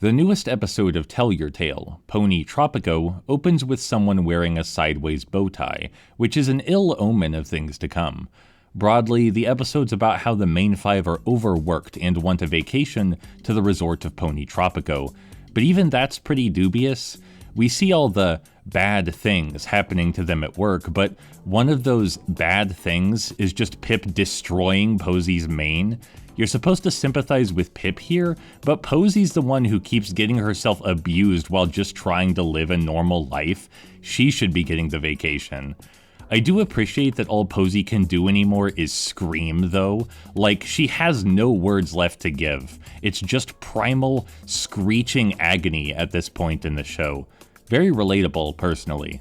The newest episode of Tell Your Tale, Ponytropico, opens with someone wearing a sideways bow tie, which is an ill omen of things to come. Broadly, the episode's about how the main five are overworked and want a vacation to the resort of Ponytropico, but even that's pretty dubious. We see all the bad things happening to them at work, but one of those bad things is just Pip destroying Posy's mane. You're supposed to sympathize with Pip here, but Posy's the one who keeps getting herself abused while just trying to live a normal life. She should be getting the vacation. I do appreciate that all Posy can do anymore is scream, though. Like, she has no words left to give. It's just primal, screeching agony at this point in the show. Very relatable, personally.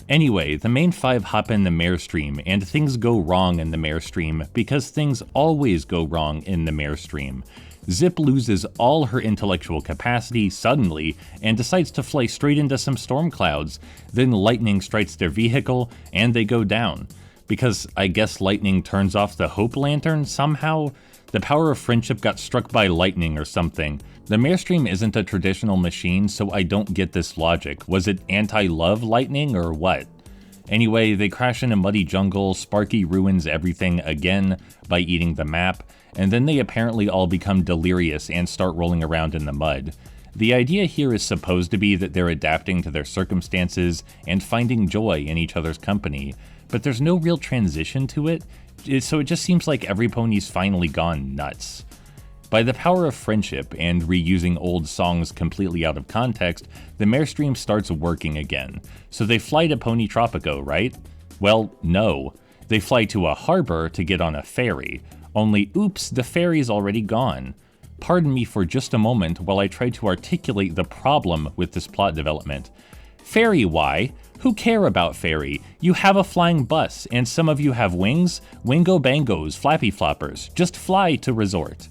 Anyway, the main five hop in the Mare Stream, and things go wrong in the Mare Stream because things always go wrong in the Mare Stream. Zip loses all her intellectual capacity suddenly and decides to fly straight into some storm clouds. Then lightning strikes their vehicle and they go down. Because I guess lightning turns off the Hope Lantern somehow? The power of friendship got struck by lightning or something. The Mare Stream isn't a traditional machine, so I don't get this logic. Was it anti-love lightning or what? Anyway, they crash in a muddy jungle, Sparky ruins everything again by eating the map, and then they apparently all become delirious and start rolling around in the mud. The idea here is supposed to be that they're adapting to their circumstances and finding joy in each other's company, but there's no real transition to it, so it just seems like every pony's finally gone nuts. By the power of friendship and reusing old songs completely out of context, the Mare Stream starts working again. So they fly to Ponytropico, right? Well, no. They fly to a harbor to get on a ferry. Only oops, the ferry's already gone. Pardon me for just a moment while I try to articulate the problem with this plot development. Ferry, why? Who care about ferry? You have a flying bus, and some of you have wings? Wingo bangos, flappy floppers. Just fly to resort.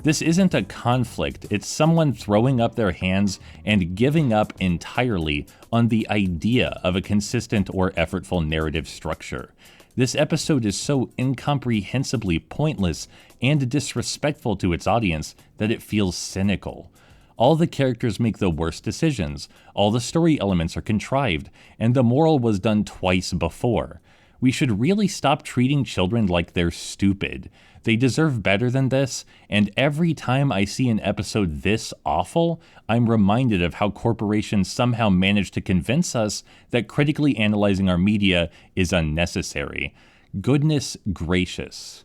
This isn't a conflict, it's someone throwing up their hands and giving up entirely on the idea of a consistent or effortful narrative structure. This episode is so incomprehensibly pointless and disrespectful to its audience that it feels cynical. All the characters make the worst decisions, all the story elements are contrived, and the moral was done twice before. We should really stop treating children like they're stupid. They deserve better than this, and every time I see an episode this awful, I'm reminded of how corporations somehow manage to convince us that critically analyzing our media is unnecessary. Goodness gracious.